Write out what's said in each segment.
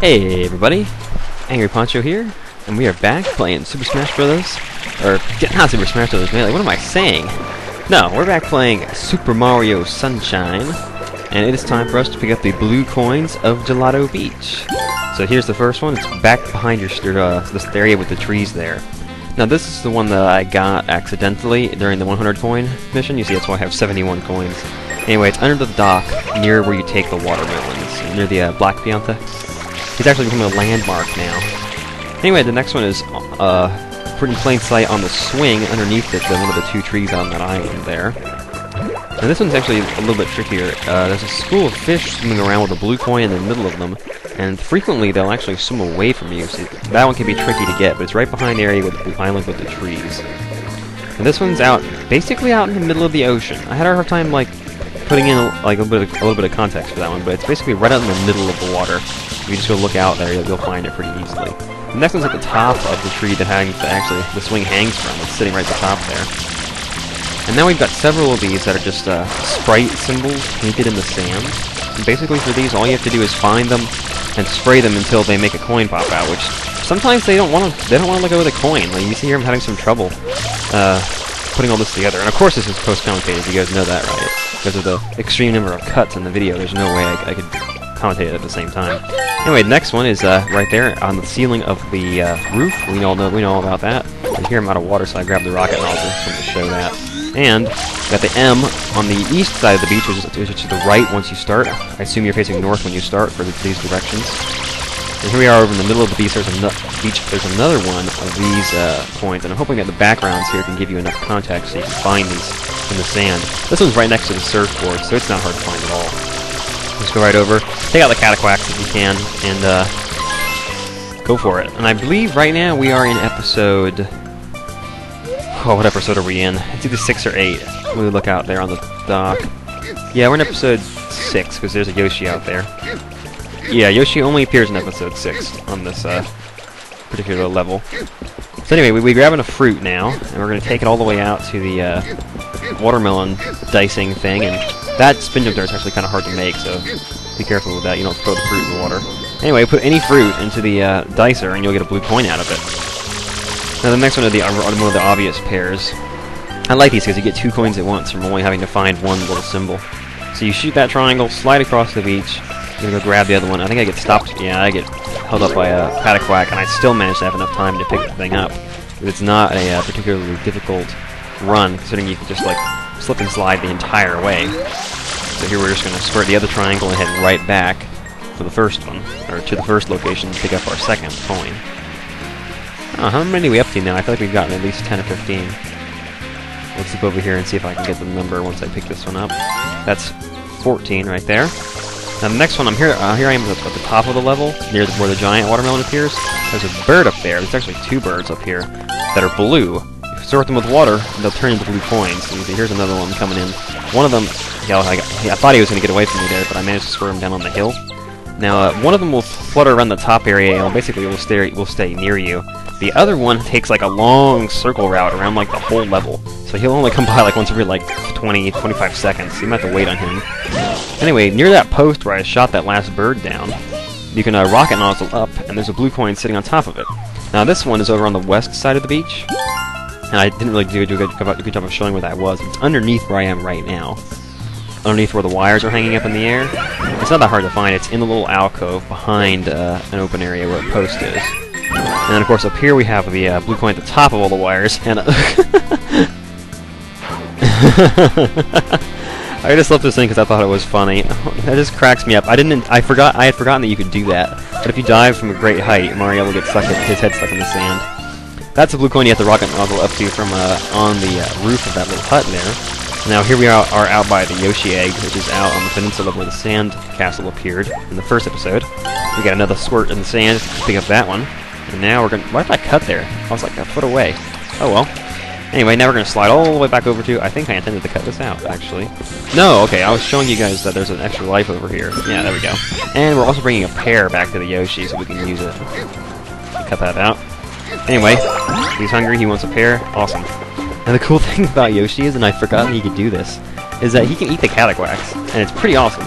Hey everybody, angryponcho here, and we are back playing Super Smash Bros. Or, not Super Smash Bros. Melee, what am I saying? No, we're back playing Super Mario Sunshine, and it is time for us to pick up the blue coins of Gelato Beach. So here's the first one. It's back behind your this area with the trees there. Now this is the one that I got accidentally during the 100 coin mission. You see, that's why I have 71 coins. Anyway, it's under the dock, near where you take the watermelons, near the Black Pianta. He's actually becoming a landmark now. Anyway, the next one is pretty plain sight on the swing underneath one of the two trees on that island there. And this one's actually a little bit trickier. There's a school of fish swimming around with a blue coin in the middle of them, and frequently they'll actually swim away from you. So that one can be tricky to get, but it's right behind the area with the island with the trees. And this one's basically out in the middle of the ocean. I had a hard time putting in a little bit of context for that one, but it's basically right out in the middle of the water. If you just go look out there, you'll find it pretty easily. The next one's at the top of the tree that the swing hangs from. It's sitting right at the top there. And now we've got several of these that are just sprite symbols painted in the sand. And basically for these, all you have to do is find them and spray them until they make a coin pop out, which sometimes they don't want to let go of the coin. Like, you see here I'm having some trouble putting all this together. And of course this is post-commentated, you guys know that, right? Because of the extreme number of cuts in the video, there's no way I could commentate it at the same time. Anyway, the next one is right there on the ceiling of the roof. We know all about that. And here I'm out of water, so I grabbed the rocket nozzle to show that. And got the M on the east side of the beach, which is to the right once you start. I assume you're facing north when you start for these directions. And here we are over in the middle of the beach. There's another one of these points, and I'm hoping that the backgrounds here can give you enough context so you can find these in the sand. This one's right next to the surfboard, so it's not hard to find at all. Just go right over, take out the cataquacks if you can, and go for it. And I believe right now we are in episode... Oh, what episode are we in? It's either 6 or 8. We look out there on the dock. Yeah, we're in episode 6, because there's a Yoshi out there. Yeah, Yoshi only appears in episode 6 on this particular level. So anyway, we're grabbing a fruit now, and we're going to take it all the way out to the watermelon dicing thing, and that spin jump there is actually kind of hard to make, so be careful with that. You don't throw the fruit in the water. Anyway, put any fruit into the dicer, and you'll get a blue coin out of it. Now the next one are one of the obvious pairs. I like these because you get 2 coins at once from only having to find one little symbol. So you shoot that triangle, slide across the beach, you're going to go grab the other one. I think I get stopped. Yeah, I get held up by a cataquack, and I still manage to have enough time to pick the thing up. It's not a particularly difficult run, considering you can just slip and slide the entire way. So here we're just going to squirt the other triangle and head right back for the first one, or to the first location to pick up our second coin. How many are we up to now? I feel like we've gotten at least 10 or 15. Let's look over here and see if I can get the number once I pick this one up. That's 14 right there. Now the next one, here I am at the top of the level, near where the giant watermelon appears. There's a bird up there. There's actually 2 birds up here that are blue. If you sort them with water, they'll turn into blue coins. So you see, here's another one coming in. One of them, I thought he was going to get away from me there, but I managed to squirt him down on the hill. Now, one of them will flutter around the top area, and basically will stay near you. The other one takes a long circle route around the whole level. So he'll only come by once every 20-25 seconds. You might have to wait on him. Anyway, near that post where I shot that last bird down, you can rocket nozzle up, and there's a blue coin sitting on top of it. Now this one is over on the west side of the beach, and I didn't really do a good job of showing where that was. It's underneath where I am right now. Underneath where the wires are hanging up in the air. It's not that hard to find. It's in the little alcove behind an open area where a post is. And then, of course, up here we have the blue coin at the top of all the wires. And I just left this in because I thought it was funny. That just cracks me up. I had forgotten that you could do that. But if you dive from a great height, Mario will get his head stuck in the sand. That's a blue coin you have to rocket nozzle up to from on the roof of that little hut there. Now here we are out by the Yoshi egg, which is out on the peninsula where the sand castle appeared in the first episode. We got another squirt in the sand to pick up that one. And now we're going to... Why did I cut there? I was a foot away. Oh well. Anyway, now we're going to slide all the way back over to... I think I intended to cut this out, actually. No, okay, I was showing you guys that there's an extra life over here. Yeah, there we go. And we're also bringing a pear back to the Yoshi so we can use it. Cut that out. Anyway, he's hungry, he wants a pear. Awesome. And the cool thing about Yoshi is, and I'd forgotten he could do this, is that he can eat the cataquacks, and it's pretty awesome.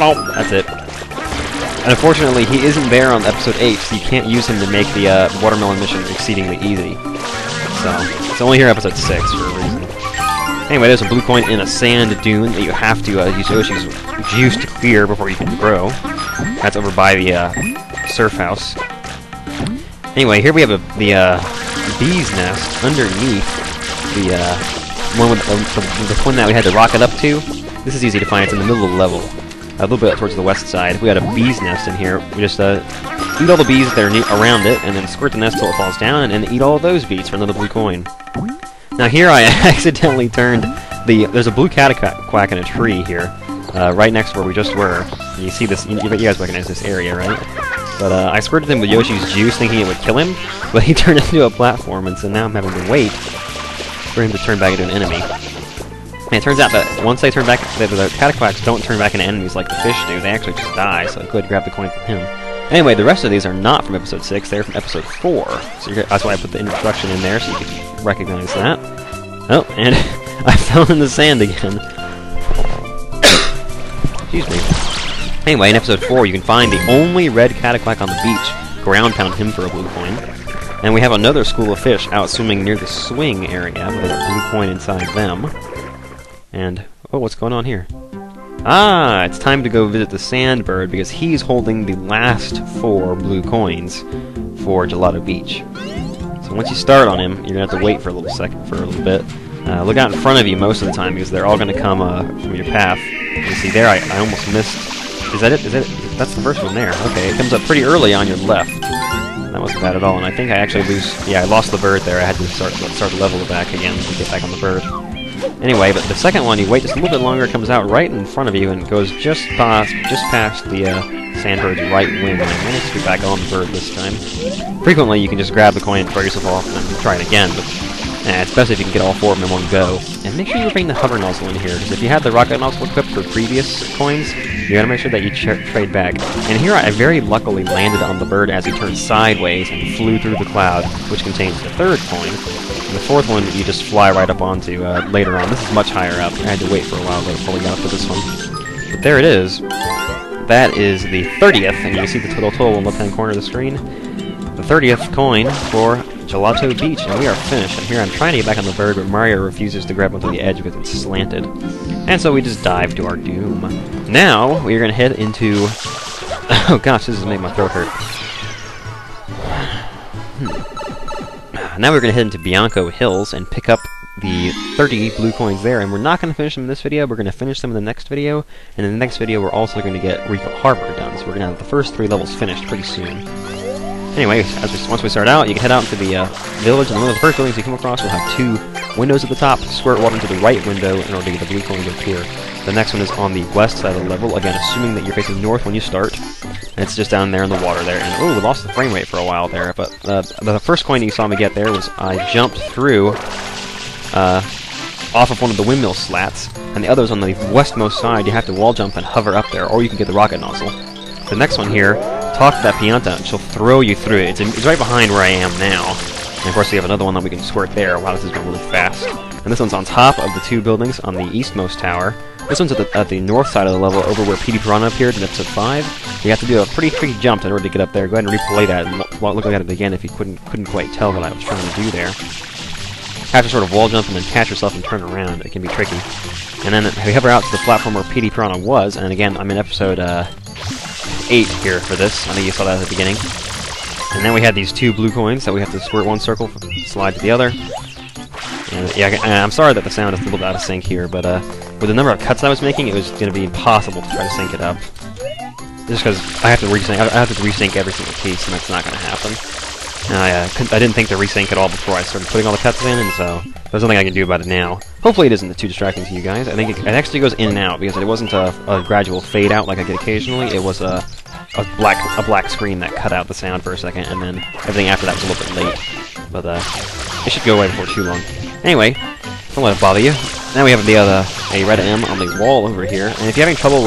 Oh, that's it. unfortunately, he isn't there on episode 8, so you can't use him to make the watermelon mission exceedingly easy. So, it's only here in episode 6 for a reason. Anyway, there's a blue coin in a sand dune that you have to use Yoshi's juice to clear before you can grow. That's over by the surf house. Anyway, here we have the bee's nest underneath the one with the one that we had to rocket up to. This is easy to find. It's in the middle of the level, a little bit towards the west side. We got a bee's nest in here. We just eat all the bees that are around it, and then squirt the nest till it falls down, and eat all of those bees for another blue coin. Now here I accidentally turned there's a blue cataquack in a tree here, right next to where we just were. And you see this, you guys recognize this area, right? But I squirted him with Yoshi's juice thinking it would kill him, but he turned into a platform, and so now I'm having to wait for him to turn back into an enemy. And it turns out that once they turn back, the cataquacks don't turn back into enemies like the fish do, they actually just die, so I could grab the coin from him. Anyway, the rest of these are not from episode 6, they're from episode 4. So that's why I put the introduction in there, so you can recognize that. Oh, and I fell in the sand again. Excuse me. Anyway, in episode 4, you can find the only red cataquack on the beach. Ground pound him for a blue coin. And we have another school of fish out swimming near the swing area with a blue coin inside them. And, oh, what's going on here? Ah, it's time to go visit the sandbird because he's holding the last 4 blue coins for Gelato Beach. So once you start on him, you're going to have to wait for a little bit. Look out in front of you most of the time because they're all going to come from your path. You see there, I almost missed. Is that it? That's the first one there. Okay, it comes up pretty early on your left. That wasn't bad at all, and I think I actually I lost the bird there. I had to start the level back again to get back on the bird. Anyway, but the second one, you wait just a little bit longer, it comes out right in front of you and goes just past the sandbird's right wing. And I managed to get back on the bird this time. Frequently, you can just grab the coin and throw yourself off and try it again, but it's best if you can get all 4 of them in one go. And make sure you bring the hover nozzle in here, because if you had the rocket nozzle equipped for previous coins, you gotta make sure that you trade back. And here I very luckily landed on the bird as he turned sideways and flew through the cloud, which contains the 3rd coin. And the 4th one you just fly right up onto later on. This is much higher up. I had to wait for a while before we got up to this one. But there it is. That is the 30th, and you can see the total in the left-hand corner of the screen. The 30th coin for Gelato Beach, and we are finished. And here I'm trying to get back on the bird, but Mario refuses to grab onto the edge because it's slanted. And so we just dive to our doom. Now, we're going to head into... Oh gosh, this has made my throat hurt. Now we're going to head into Bianco Hills and pick up the 30 blue coins there, and we're not going to finish them in this video, we're going to finish them in the next video, and in the next video we're also going to get Rico Harbor done, so we're going to have the first 3 levels finished pretty soon. Anyway, once we start out, you can head out into the village, and one of the first buildings you come across will have 2 windows at the top. Squirt water into the right window in order to get the blue coin to appear. The next one is on the west side of the level, again, assuming that you're facing north when you start. And it's just down there in the water there. And, oh, we lost the frame rate for a while there, but the first coin you saw me get there was I jumped through off of one of the windmill slats, and the other's on the westmost side. You have to wall jump and hover up there, or you can get the rocket nozzle. The next one here, talk to that pianta, and she'll throw you through it. It's right behind where I am now. And of course we have another one that we can squirt there. Wow, this is going really fast. And this one's on top of the 2 buildings on the eastmost tower. This one's at the north side of the level, over where Petey Piranha appeared in episode 5. You have to do a pretty tricky jump in order to get up there. Go ahead and replay that and look at it again if you couldn't quite tell what I was trying to do there. Have to sort of wall jump and then catch yourself and turn around. It can be tricky. And then we hover out to the platform where Petey Piranha was, and again, I'm in episode 8 here for this. I think you saw that at the beginning. And then we had these 2 blue coins that we have to squirt one circle, slide to the other. And yeah, I'm sorry that the sound is a little bit out of sync here, but with the number of cuts I was making, it was going to be impossible to try to sync it up. Just because I have to resync every single piece, and that's not going to happen. And I didn't think to resync it all before I started putting all the cuts in, and so there's nothing I can do about it now. Hopefully it isn't too distracting to you guys. I think it actually goes in and out, because it wasn't a gradual fade out like I get occasionally. It was a black screen that cut out the sound for a second, and then everything after that was a little bit late. But it should go away before too long. Anyway, don't let it bother you. Now we have a red M on the wall over here, and if you're having trouble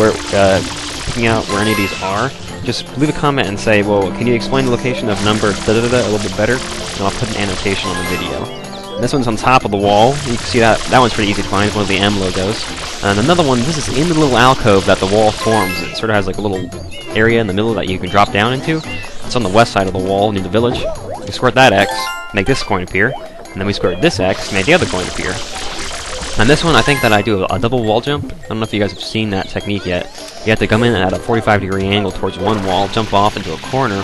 picking out where any of these are, just leave a comment and say, well, can you explain the location of number da-da-da-da a little bit better? And I'll put an annotation on the video. This one's on top of the wall. You can see that one's pretty easy to find. It's one of the M logos. And another one, this is in the little alcove that the wall forms. It sort of has like a little area in the middle that you can drop down into. It's on the west side of the wall near the village. You squirt that X, make this coin appear. And then we squirt this X, make the other coin appear. And this one, I think that I do a double wall jump. I don't know if you guys have seen that technique yet. You have to come in at a 45-degree angle towards one wall, jump off into a corner,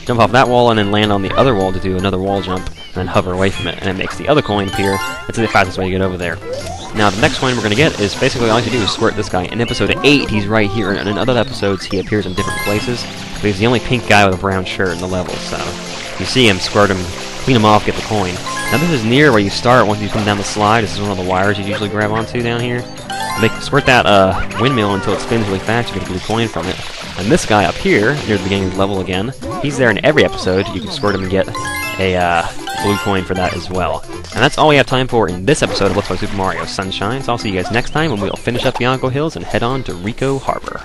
jump off that wall, and then land on the other wall to do another wall jump, and then hover away from it, and it makes the other coin appear. That's the fastest way to get over there. Now, the next coin we're going to get is basically all you have to do is squirt this guy. In episode 8, he's right here, and in other episodes, he appears in different places, but he's the only pink guy with a brown shirt in the level, so you see him, squirt him, clean him off, get the coin. Now this is near where you start once you come down the slide. This is one of the wires you usually grab onto down here. Squirt that windmill until it spins really fast, you get a blue coin from it. And this guy up here, near the beginning of the level again, he's there in every episode. You can squirt him and get a blue coin for that as well. And that's all we have time for in this episode of Let's Play Super Mario Sunshine. So I'll see you guys next time when we'll finish up Bianco Hills and head on to Rico Harbor.